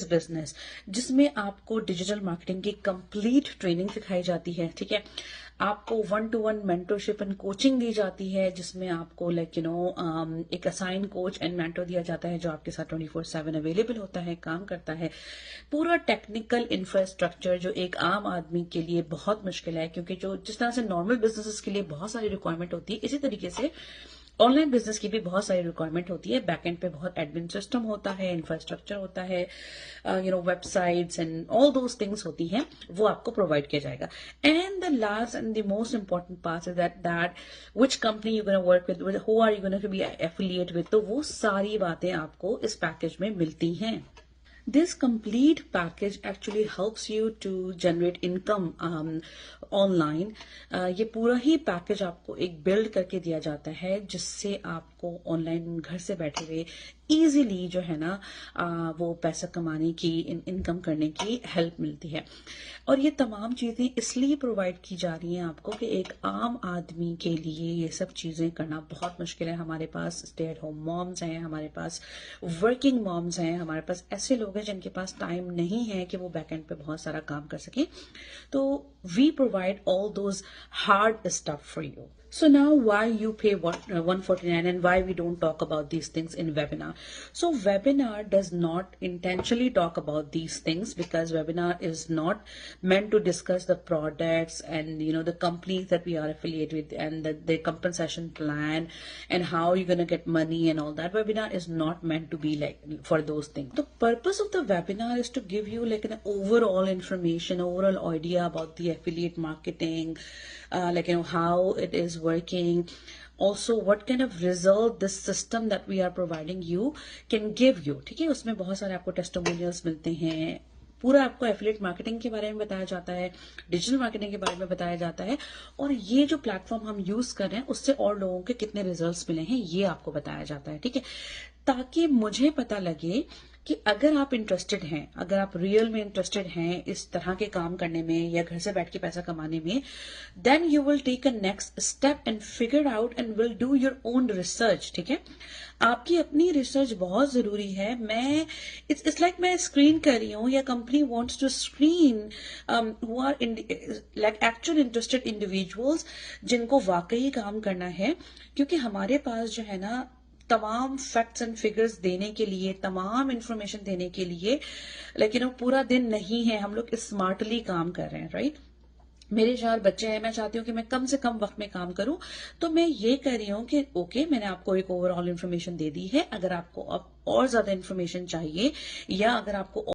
Business, जिसमें आपको digital marketing की कंप्लीट ट्रेनिंग सिखाई जाती है। ठीक है, आपको 1-to-1 मेंटरशिप एंड कोचिंग दी जाती है, जिसमें आपको एक असाइन कोच एंड मेंटर दिया जाता है जो आपके साथ 24/7 अवेलेबल होता है, काम करता है। पूरा टेक्निकल इंफ्रास्ट्रक्चर जो एक आम आदमी के लिए बहुत मुश्किल है, क्योंकि जो जिस तरह से नॉर्मल बिजनेसेस के लिए बहुत सारी रिक्वायरमेंट होती है, इसी तरीके से ऑनलाइन बिजनेस की भी बहुत सारी रिक्वायरमेंट होती है। बैक एंड पे बहुत एडमिन सिस्टम होता है, इंफ्रास्ट्रक्चर होता है, websites and all those things होती हैं, वो आपको प्रोवाइड किया जाएगा। And the last and the most important part is that which company you gonna work with, who are you gonna to be affiliate with, तो वो सारी बातें आपको इस पैकेज में मिलती हैं। This complete package actually helps you to generate income online. ये पूरा ही पैकेज आपको एक बिल्ड करके दिया जाता है, जिससे आपको ऑनलाइन घर से बैठे हुए इजीली जो है ना वो पैसा कमाने की, इनकम करने की हेल्प मिलती है। और ये तमाम चीजें इसलिए प्रोवाइड की जा रही हैं आपको कि एक आम आदमी के लिए ये सब चीजें करना बहुत मुश्किल है। हमारे पास स्टे एट होम मॉम्स हैं, हमारे पास वर्किंग मॉम्स हैं, हमारे पास ऐसे लोग हैं जिनके पास टाइम नहीं है कि वो बैक एंड पे बहुत सारा काम कर सके। तो we provide all those hard stuff for you. So now why you pay 149 and why we don't talk about these things in webinar. So webinar does not intentionally talk about these things, because webinar is not meant to discuss the products and the companies that we are affiliated with and the compensation plan and how you're going to get money and all that. Webinar is not meant to be like for those things. The purpose of the webinar is to give you like an overall information, overall idea about the affiliate marketing, how it is working, also what kind of result this system that we are providing you can give you. ठीक है, उसमें बहुत सारे आपको testimonials मिलते हैं, पूरा आपको एफिलिएट मार्केटिंग के बारे में बताया जाता है, डिजिटल मार्केटिंग के बारे में बताया जाता है, और ये जो प्लेटफॉर्म हम यूज कर रहे हैं उससे और लोगों के कितने रिजल्ट्स मिले हैं ये आपको बताया जाता है। ठीक है, ताकि मुझे पता लगे कि अगर आप इंटरेस्टेड हैं, अगर आप रियल में इंटरेस्टेड हैं इस तरह के काम करने में या घर से बैठ के पैसा कमाने में, then you will take a next step and figure out and will do your own research. ठीक है, आपकी अपनी रिसर्च बहुत जरूरी है। मैं इट्स लाइक मैं स्क्रीन कर रही हूँ या company wants to screen who are like actual interested individuals जिनको वाकई काम करना है, क्योंकि हमारे पास जो है ना तमाम फैक्ट्स एंड फिगर्स देने के लिए, तमाम इंफॉर्मेशन देने के लिए पूरा दिन नहीं है। हम लोग स्मार्टली काम कर रहे हैं, राइट। मेरे 4 बच्चे हैं, मैं चाहती हूँ कि मैं कम से कम वक्त में काम करूं, तो मैं ये कर रही हूँ कि ओके मैंने आपको एक ओवरऑल इन्फॉर्मेशन दे दी है। अगर आपको अब और ज्यादा इन्फॉर्मेशन चाहिए या अगर आपको